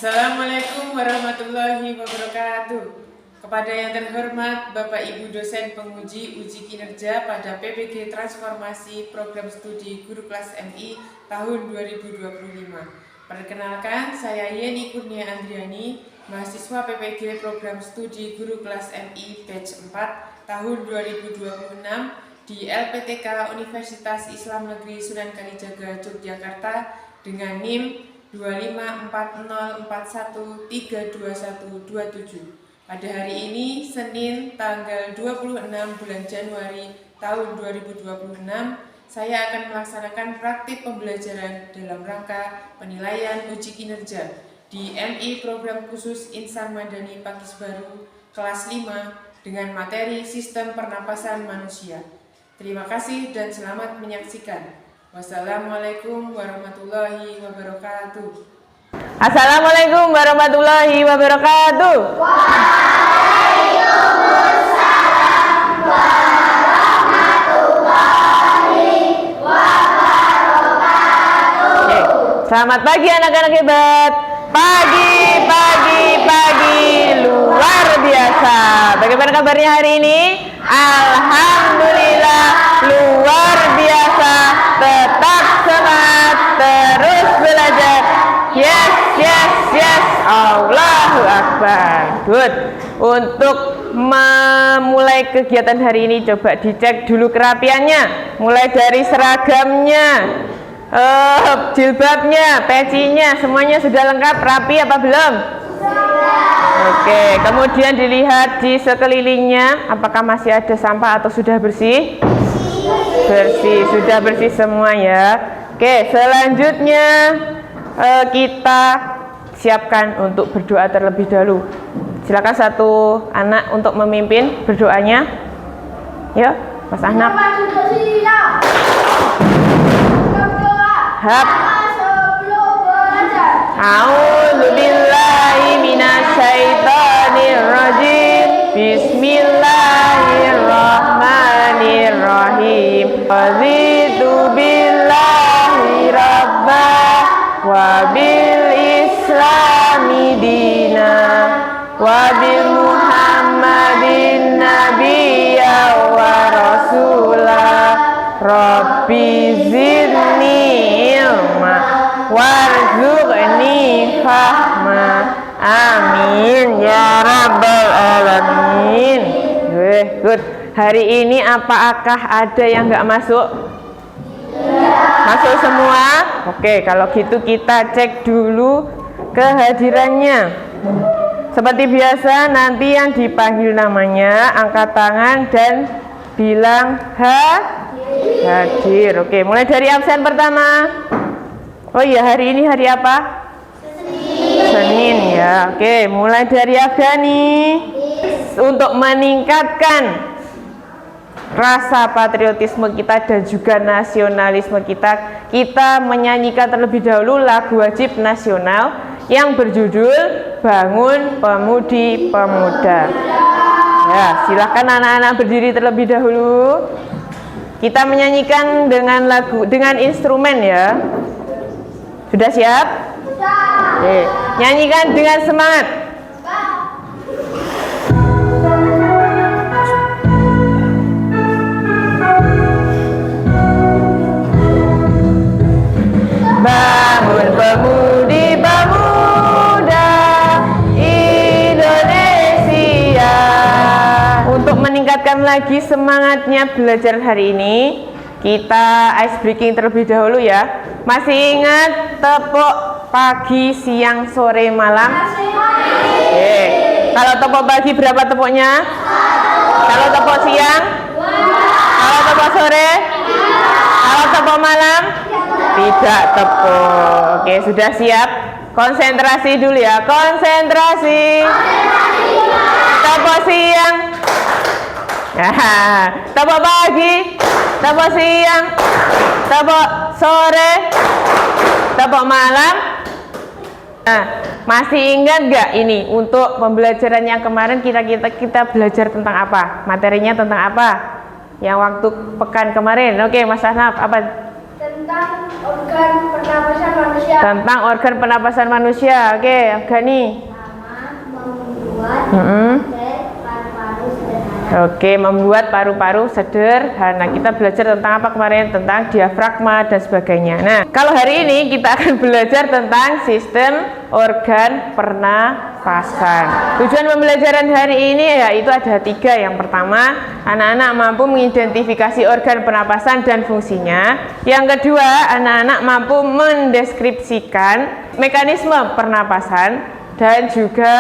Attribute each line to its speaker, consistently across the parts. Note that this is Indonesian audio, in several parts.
Speaker 1: Assalamualaikum warahmatullahi wabarakatuh. Kepada yang terhormat Bapak Ibu dosen penguji uji kinerja pada PPG Transformasi Program Studi Guru Kelas MI tahun 2025. Perkenalkan, saya Yeni Kurnia Andriani, mahasiswa PPG Program Studi Guru Kelas MI Batch 4 tahun 2026 di LPTK Universitas Islam Negeri Sunan Kalijaga, Yogyakarta dengan NIM 254041322127. Pada hari ini, Senin, tanggal 26 bulan Januari tahun 2026, saya akan melaksanakan praktik pembelajaran dalam rangka penilaian uji kinerja di MI Program Khusus Insan Madani Pakis Baru kelas 5 dengan materi Sistem Pernapasan Manusia. Terima kasih dan selamat menyaksikan. Wassalamualaikum warahmatullahi wabarakatuh.
Speaker 2: Assalamualaikum warahmatullahi wabarakatuh.
Speaker 3: Waalaikumsalam warahmatullahi wabarakatuh.
Speaker 2: Oke. Selamat pagi anak-anak hebat. Pagi luar biasa. Bagaimana kabarnya hari ini? Alhamdulillah luar biasa. Tetap semangat, terus belajar. Yes. Allahu Akbar. Good. Untuk memulai kegiatan hari ini, coba dicek dulu kerapiannya. Mulai dari seragamnya, jilbabnya, pecinya, semuanya sudah lengkap, rapi apa belum? Oke, kemudian dilihat di sekelilingnya, apakah masih ada sampah atau sudah bersih? Bersih, sudah bersih semua ya. Oke, selanjutnya kita siapkan untuk berdoa terlebih dahulu. Silakan satu anak untuk memimpin berdoanya. Ya, Mas Ahnaf. Hap. A'udzubillahi minasyaitonirrajim. Bismillahirrahmanirrahim. Raditu billahi rabbah wa bil islami dina wa bil muhammadin nabiyya wa rasulah. Rabbi zidni ilma warzuqni fahma. Amin ya rabbal alamin. Good. Hari ini apakah ada yang nggak masuk? Masuk semua? Oke, kalau gitu kita cek dulu kehadirannya. Seperti biasa, nanti yang dipanggil namanya angkat tangan dan bilang hadir. Oke, mulai dari absen pertama. Oh iya, hari ini hari apa? Senin ya. Oke, mulai dari Afdani. Untuk meningkatkan rasa patriotisme kita dan juga nasionalisme kita, kita menyanyikan terlebih dahulu lagu wajib nasional yang berjudul Bangun Pemudi Pemuda. Ya, silakan anak-anak berdiri terlebih dahulu. Kita menyanyikan dengan instrumen ya. Sudah siap? Oke, nyanyikan dengan semangat. Bangun pemudi pemuda Indonesia. Untuk meningkatkan lagi semangatnya belajar hari ini, kita ice breaking terlebih dahulu ya. Masih ingat tepuk pagi, siang, sore, malam? Oke. Kalau tepuk pagi berapa tepuknya? Kalau tepuk siang? Kalau tepuk sore? Kalau tepuk malam? Tidak tepuk. Oke, sudah siap? Konsentrasi dulu ya. Konsentrasi. Tepuk siang. Tepuk pagi. Tepuk siang. Tepuk sore. Tepuk malam. Nah, masih ingat nggak ini untuk pembelajaran yang kemarin kita belajar tentang apa? Materinya tentang apa? Yang waktu pekan kemarin. Oke, Mas Ahnaf, apa?
Speaker 3: Tentang organ pernapasan manusia.
Speaker 2: Tentang organ pernapasan manusia. Oke, Afghani. Oke, membuat paru-paru sederhana. Kita belajar tentang apa kemarin? Tentang diafragma dan sebagainya. Nah, kalau hari ini kita akan belajar tentang sistem organ pernapasan. Tujuan pembelajaran hari ini yaitu ada 3. Yang pertama, anak-anak mampu mengidentifikasi organ pernapasan dan fungsinya. Yang kedua, anak-anak mampu mendeskripsikan mekanisme pernapasan dan juga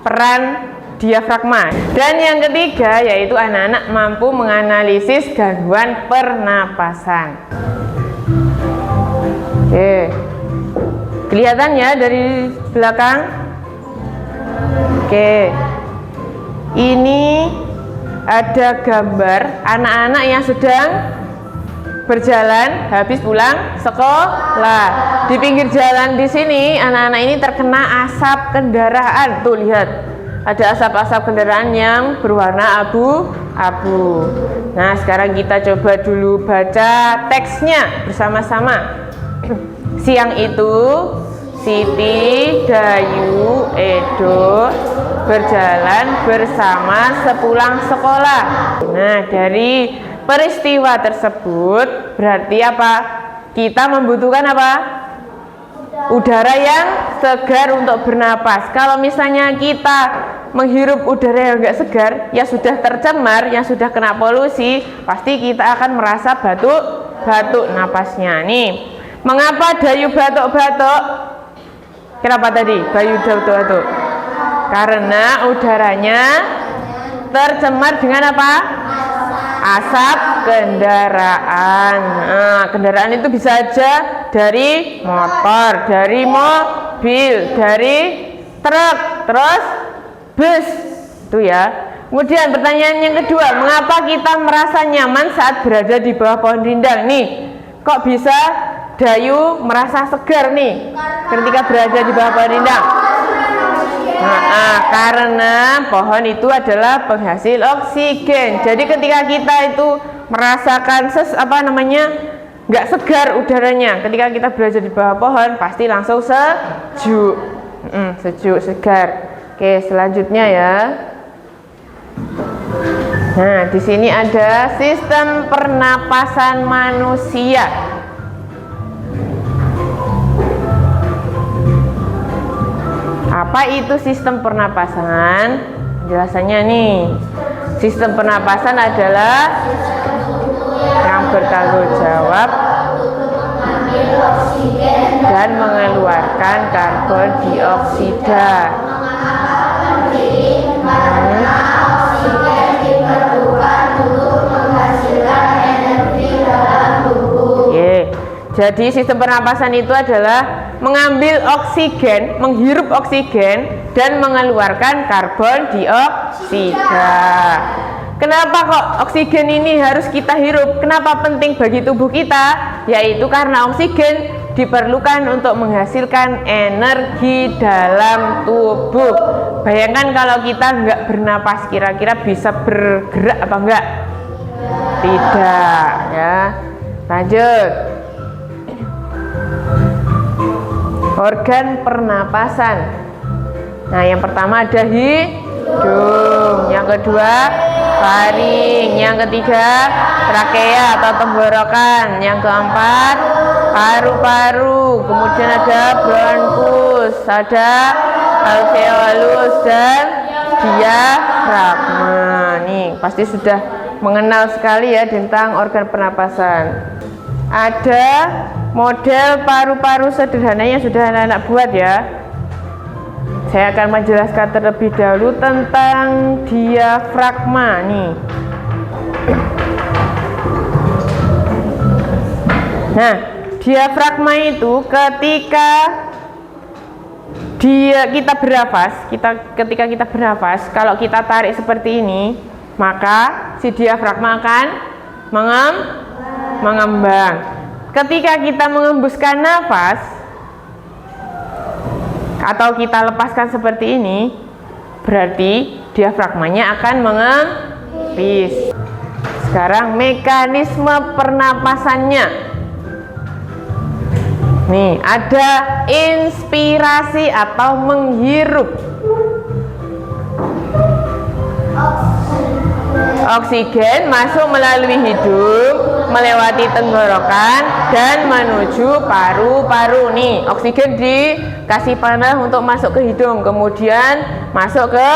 Speaker 2: peran diafragma. Dan yang ketiga yaitu anak-anak mampu menganalisis gangguan pernapasan. Oke. Kelihatan ya dari belakang? Oke. Ini ada gambar anak-anak yang sedang berjalan habis pulang sekolah. Di pinggir jalan di sini anak-anak ini terkena asap kendaraan. Tuh lihat. Ada asap-asap kendaraan yang berwarna abu-abu. Nah, sekarang kita coba dulu baca teksnya bersama-sama. Siang itu, Siti, Dayu, Edo berjalan bersama sepulang sekolah. Nah, dari peristiwa tersebut berarti apa? Kita membutuhkan apa? Udara yang segar untuk bernapas. Kalau misalnya kita menghirup udara yang enggak segar, ya sudah tercemar, yang sudah kena polusi, pasti kita akan merasa batuk napasnya. Nih, mengapa Dayu batuk-batuk? Kenapa tadi Dayu batuk-batuk? Karena udaranya tercemar dengan apa? Asap kendaraan. Nah, kendaraan itu bisa aja dari motor, dari mobil, dari truk, terus bus. Itu ya. Kemudian pertanyaan yang kedua, mengapa kita merasa nyaman saat berada di bawah pohon rindang? Nih, kok bisa Dayu merasa segar nih ketika berada di bawah pohon rindang? Karena pohon itu adalah penghasil oksigen. Jadi ketika kita itu merasakan nggak segar udaranya, ketika kita berada di bawah pohon pasti langsung sejuk, sejuk segar. Oke, selanjutnya ya. Nah, di sini ada sistem pernapasan manusia. Apa itu sistem pernapasan? Penjelasannya nih. Sistem pernapasan adalah yang bertanggung jawab dan mengeluarkan karbon dioksida. Jadi sistem pernapasan itu adalah mengambil oksigen, menghirup oksigen dan mengeluarkan karbon dioksida. Kenapa kok oksigen ini harus kita hirup? Kenapa penting bagi tubuh kita? Yaitu karena oksigen diperlukan untuk menghasilkan energi dalam tubuh. Bayangkan kalau kita nggak bernapas, kira-kira bisa bergerak apa enggak? Tidak ya. Lanjut. Organ pernapasan. Nah, yang pertama ada hidung, yang kedua faring, yang ketiga trakea atau tenggorokan, yang keempat paru-paru, kemudian ada bronkus, ada alveolus dan diafragma. Nih, pasti sudah mengenal sekali ya tentang organ pernapasan. Ada model paru-paru sederhana yang sudah anak-anak buat ya. Saya akan menjelaskan terlebih dahulu tentang diafragma nih. Nah, diafragma itu ketika ketika kita bernafas, kalau kita tarik seperti ini, maka si diafragma akan mengembang. Ketika kita mengembuskan nafas atau kita lepaskan seperti ini, berarti diafragmanya akan mengempis. Sekarang mekanisme pernapasannya. Nih, ada inspirasi atau menghirup. Oksigen masuk melalui hidung, melewati tenggorokan dan menuju paru-paru. Nih, oksigen dikasih panah untuk masuk ke hidung, kemudian masuk ke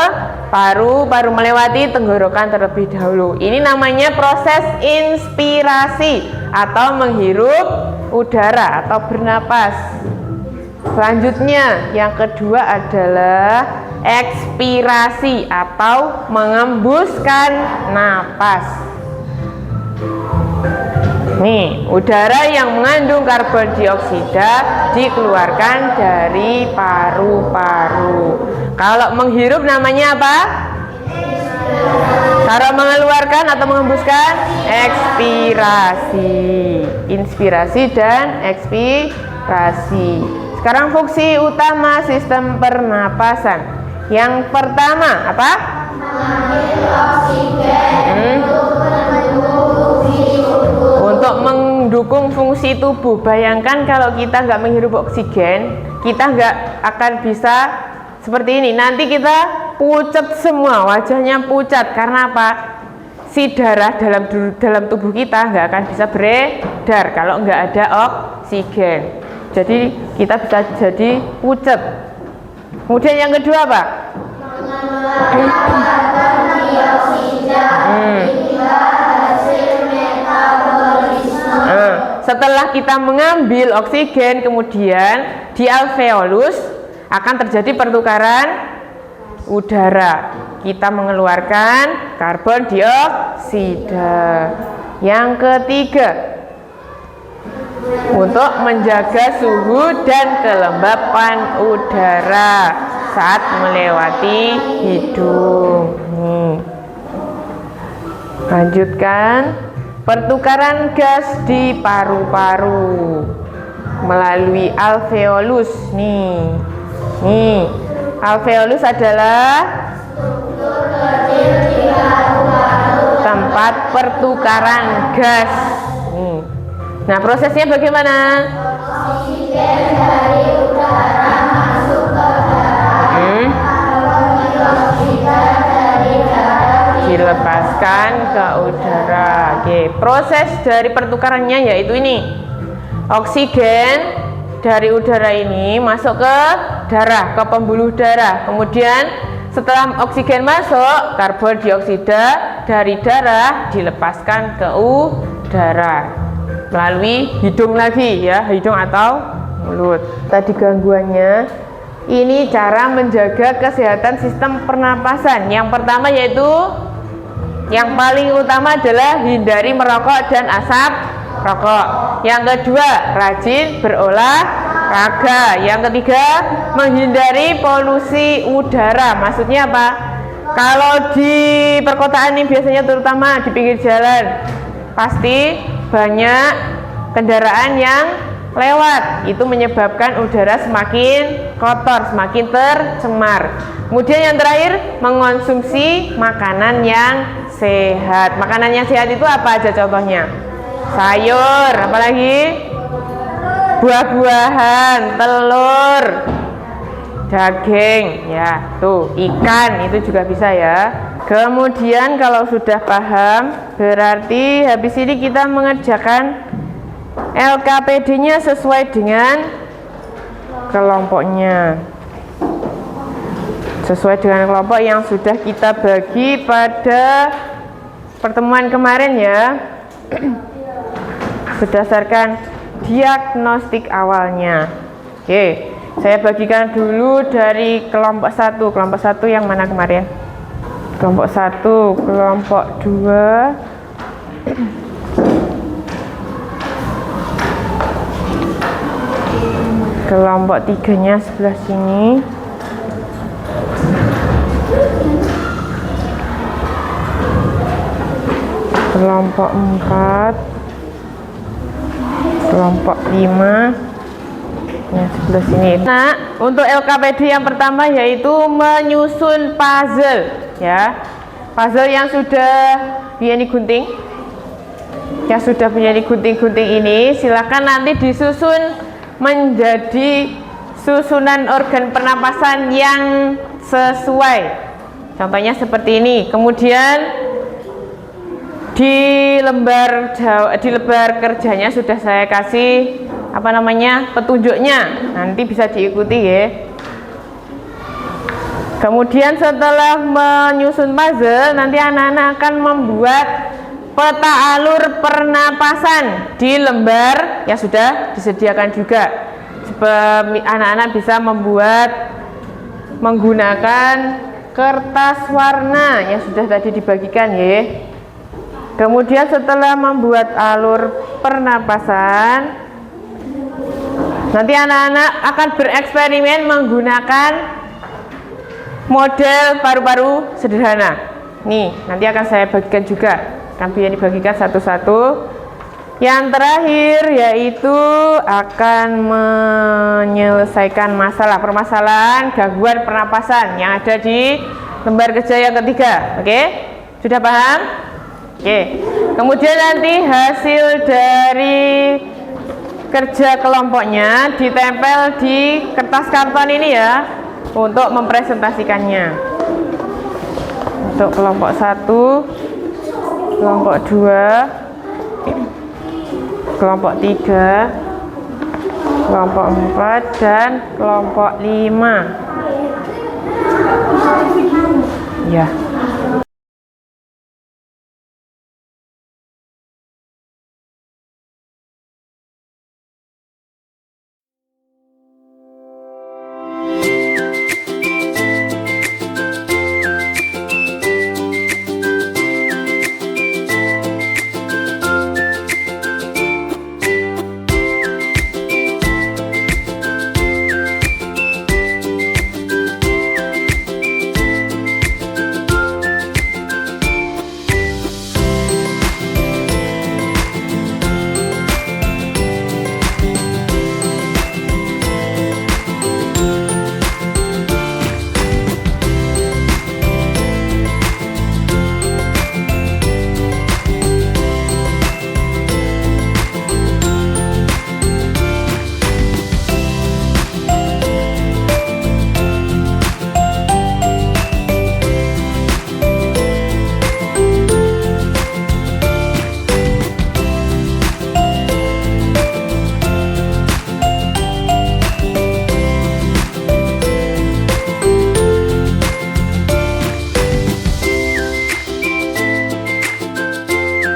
Speaker 2: paru-paru, melewati tenggorokan terlebih dahulu. Ini namanya proses inspirasi atau menghirup udara atau bernapas. Selanjutnya, yang kedua adalah ekspirasi atau mengembuskan napas. Nih, udara yang mengandung karbon dioksida dikeluarkan dari paru-paru. Kalau menghirup namanya apa? Kalau mengeluarkan atau mengembuskan? Ekspirasi. Inspirasi dan ekspirasi. Sekarang fungsi utama sistem pernapasan. Yang pertama apa? Untuk mendukung fungsi tubuh. Bayangkan kalau kita nggak menghirup oksigen, kita nggak akan bisa seperti ini. Nanti kita pucat semua, wajahnya pucat. Karena apa? Si darah dalam tubuh kita nggak akan bisa beredar kalau nggak ada oksigen. Jadi kita bisa jadi pucat. Kemudian yang kedua apa? Setelah kita mengambil oksigen, kemudian di alveolus akan terjadi pertukaran udara. Kita mengeluarkan karbon dioksida. Yang ketiga, untuk menjaga suhu dan kelembapan udara saat melewati hidung. Lanjutkan, pertukaran gas di paru-paru melalui alveolus. Nih, alveolus adalah tempat pertukaran gas. Nah, prosesnya bagaimana? Oksigen dari udara masuk ke dalam, karbon dioksida dari darat dilepaskan ke udara. Oke, proses dari pertukarannya yaitu ini. Oksigen dari udara ini masuk ke darah, ke pembuluh darah. Kemudian setelah oksigen masuk, karbon dioksida dari darah dilepaskan ke udara melalui hidung lagi ya, hidung atau mulut. Tadi gangguannya, ini cara menjaga kesehatan sistem pernapasan. Yang pertama yaitu, yang paling utama adalah hindari merokok dan asap rokok. Yang kedua, rajin berolahraga. Yang ketiga, menghindari polusi udara. Maksudnya apa? Kalau di perkotaan ini biasanya terutama di pinggir jalan, pasti banyak kendaraan yang lewat. Itu menyebabkan udara semakin kotor, semakin tercemar. Kemudian yang terakhir, mengonsumsi makanan yang sehat. Makanan yang sehat itu apa aja contohnya? Sayur, apalagi? Buah-buahan, telur, daging, ya, tuh, ikan itu juga bisa ya. Kemudian kalau sudah paham, berarti habis ini kita mengerjakan LKPD-nya sesuai dengan kelompoknya. Sesuai dengan kelompok yang sudah kita bagi pada pertemuan kemarin ya. Berdasarkan diagnostik awalnya. Oke, saya bagikan dulu dari kelompok 1. Kelompok 1 yang mana kemarin? Kelompok 1, kelompok 2, kelompok 3-nya sebelah sini. Kelompok 4, kelompok 5 yang sebelah sini. Nah, untuk LKPD yang pertama yaitu menyusun puzzle ya. Puzzle yang sudah punya gunting. Yang sudah punya gunting-gunting ini silakan nanti disusun menjadi susunan organ pernapasan yang sesuai. Contohnya seperti ini. Kemudian di lembar kerjanya sudah saya kasih petunjuknya. Nanti bisa diikuti ya. Kemudian setelah menyusun puzzle, nanti anak-anak akan membuat peta alur pernapasan di lembar yang sudah disediakan juga. Anak-anak bisa membuat menggunakan kertas warna yang sudah tadi dibagikan ya. Kemudian setelah membuat alur pernapasan, nanti anak-anak akan bereksperimen menggunakan model paru-paru sederhana. Nih, nanti akan saya bagikan juga. Akan dibagikan satu-satu. Yang terakhir yaitu akan menyelesaikan permasalahan gangguan pernapasan yang ada di lembar kerja yang ketiga. Oke? Sudah paham? Oke. Kemudian nanti hasil dari kerja kelompoknya ditempel di kertas karton ini ya, untuk mempresentasikannya. Untuk kelompok 1, kelompok 2, kelompok 3, kelompok 4, dan kelompok 5 ya.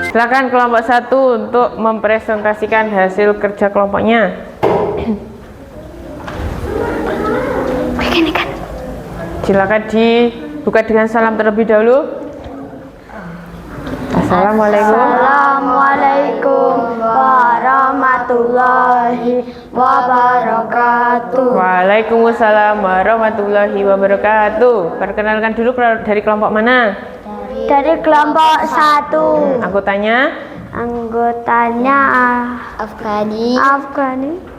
Speaker 2: Silakan kelompok 1 untuk mempresentasikan hasil kerja kelompoknya. Silakan dibuka dengan salam terlebih dahulu. Assalamualaikum.
Speaker 3: Assalamualaikum warahmatullahi wabarakatuh.
Speaker 2: Waalaikumsalam warahmatullahi wabarakatuh. Perkenalkan dulu dari kelompok mana?
Speaker 3: Dari kelompok 1.
Speaker 2: Anggotanya
Speaker 3: Afghani,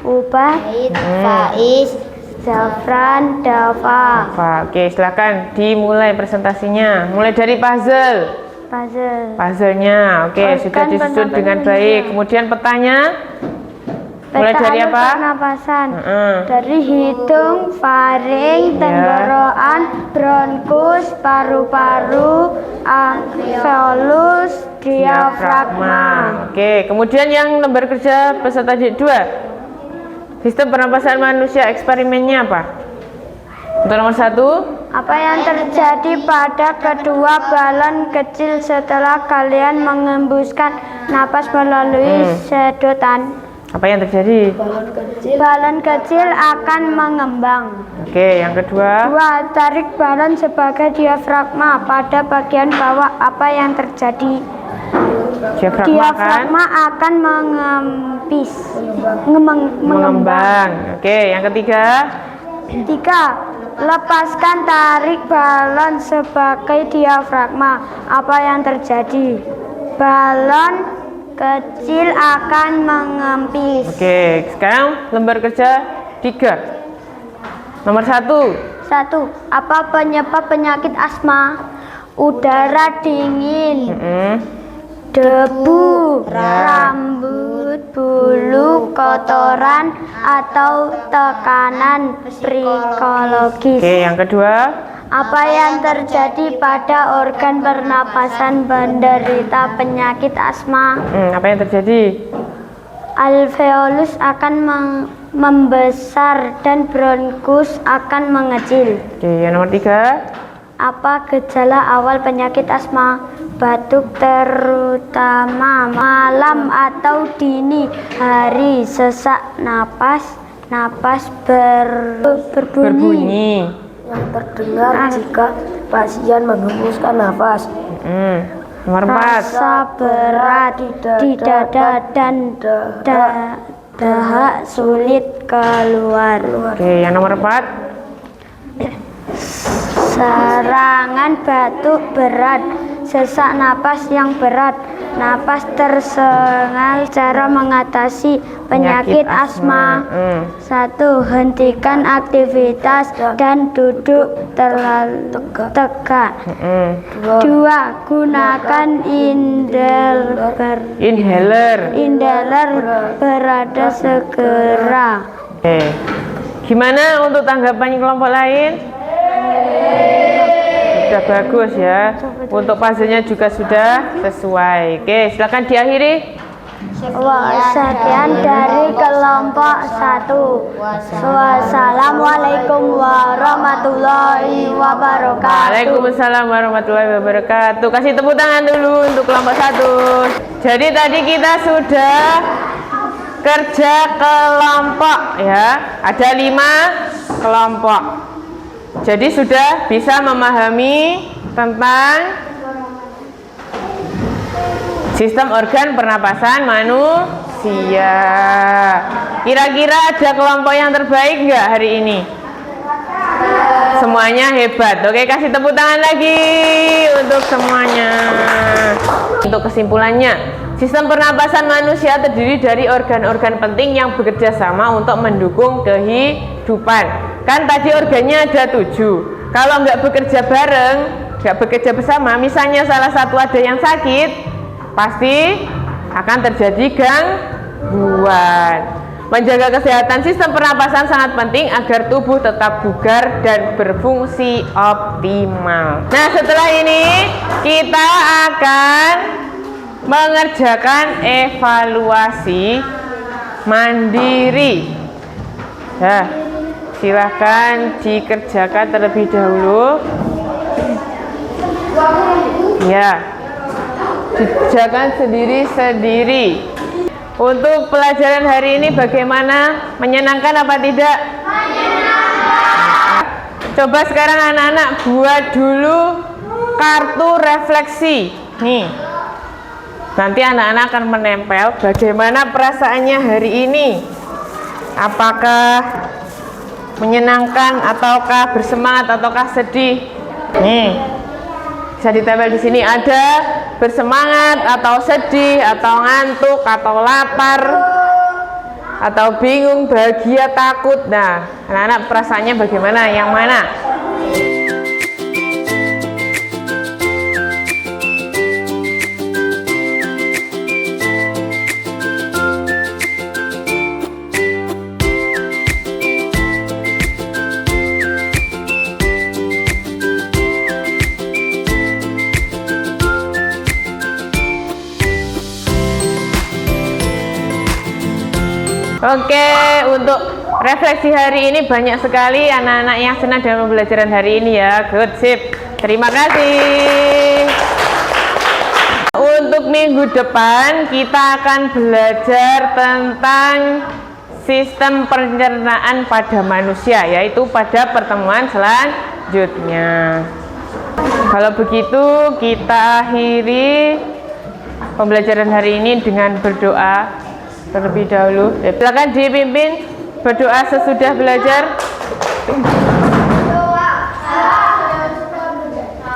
Speaker 3: Ubaid, Faiz, Zafran, Dafa.
Speaker 2: Oke, silakan dimulai presentasinya. Mulai dari puzzle-nya. Oke, sudah disusun dengan baik. Kemudian petanya mulai dari apa?
Speaker 3: Pernapasan. Dari hidung, faring, tenggorokan, bronkus, paru-paru, alveolus, diafragma.
Speaker 2: Oke, kemudian yang lembar kerja peserta didik 2. Sistem pernapasan manusia eksperimennya apa? Untuk nomor 1,
Speaker 3: apa yang terjadi pada kedua balon kecil setelah kalian mengembuskan napas melalui sedotan?
Speaker 2: apa yang terjadi?
Speaker 3: Balon kecil akan mengembang.
Speaker 2: Oke, yang kedua.
Speaker 3: 2. Tarik balon sebagai diafragma pada bagian bawah. Apa yang terjadi? Diafragma akan mengembang.
Speaker 2: Oke, yang ketiga.
Speaker 3: 3. Lepaskan tarik balon sebagai diafragma. Apa yang terjadi? Balon kecil akan mengempis.
Speaker 2: Oke, sekarang lembar kerja 3. Nomor 1.
Speaker 3: Apa penyebab penyakit asma? Udara dingin. debu, rambut, bulu, kotoran, atau tekanan psikologis.
Speaker 2: Oke, yang kedua.
Speaker 3: Apa yang terjadi pada organ pernapasan penderita penyakit asma?
Speaker 2: Apa yang terjadi?
Speaker 3: Alveolus akan membesar dan bronkus akan mengecil.
Speaker 2: Oke, yang nomor 3.
Speaker 3: Apa gejala awal penyakit asma? Batuk terutama malam atau dini hari, sesak napas, berbunyi.
Speaker 4: Yang terdengar jika pasien menghembuskan nafas.
Speaker 2: Nomor 4.
Speaker 3: Rasa berat di dada dan dahak sulit keluar.
Speaker 2: Oke, yang nomor 4.
Speaker 3: Serangan batuk berat, sesak napas yang berat, napas tersengal. Cara mengatasi penyakit asma. 1. Hentikan aktivitas dan duduk terlalu tegak. 2. Gunakan inhaler berada segera.
Speaker 2: Oke. Gimana untuk tanggapan kelompok lain? Sudah bagus ya. Untuk puzzle-nya juga sudah sesuai. Oke, silakan diakhiri.
Speaker 3: Sekian dari kelompok 1. Wassalamualaikum warahmatullahi wabarakatuh.
Speaker 2: Waalaikumsalam warahmatullahi wabarakatuh. Kasih tepuk tangan dulu untuk kelompok 1. Jadi tadi kita sudah kerja kelompok ya. Ada 5 kelompok. Jadi sudah bisa memahami tentang sistem organ pernapasan manusia. Kira-kira ada kelompok yang terbaik nggak hari ini? Semuanya hebat. Oke, kasih tepuk tangan lagi untuk semuanya. Untuk kesimpulannya, sistem pernapasan manusia terdiri dari organ-organ penting yang bekerja sama untuk mendukung kehidupan. Kan tadi organnya ada 7. Kalau nggak bekerja bareng, nggak bekerja bersama, misalnya salah satu ada yang sakit, pasti akan terjadi gangguan. Menjaga kesehatan sistem pernapasan sangat penting agar tubuh tetap bugar dan berfungsi optimal. Nah, setelah ini kita akan mengerjakan evaluasi mandiri. Nah, silahkan dikerjakan terlebih dahulu. Ya, kerjakan sendiri-sendiri. Untuk pelajaran hari ini bagaimana? Menyenangkan apa tidak? Menyenangkan. Coba sekarang anak-anak buat dulu kartu refleksi. Nih. Nanti anak-anak akan menempel bagaimana perasaannya hari ini. Apakah menyenangkan ataukah bersemangat ataukah sedih? Nih. Bisa ditempel di sini, ada bersemangat atau sedih atau ngantuk atau lapar atau bingung, bahagia, takut. Nah, anak-anak perasaannya bagaimana? Yang mana? Oke, untuk refleksi hari ini banyak sekali anak-anak yang senang dalam pembelajaran hari ini ya. Good, sip. Terima kasih. Untuk minggu depan kita akan belajar tentang sistem pencernaan pada manusia, yaitu pada pertemuan selanjutnya. Kalau begitu kita akhiri pembelajaran hari ini dengan berdoa terlebih dahulu. Silakan dipimpin berdoa sesudah belajar.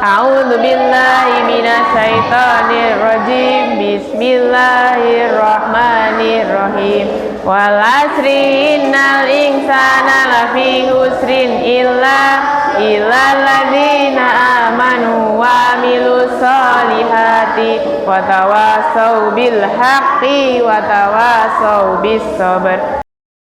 Speaker 2: A'udzu billahi minasyaitonir rajim. Bismillahirrahmanirrahim. Wal 'asri innal insana lafi khusrin illa illal ladzina amanu wa amilus solihati wa tawassaw bil haqqi wa tawassaw bis sabr.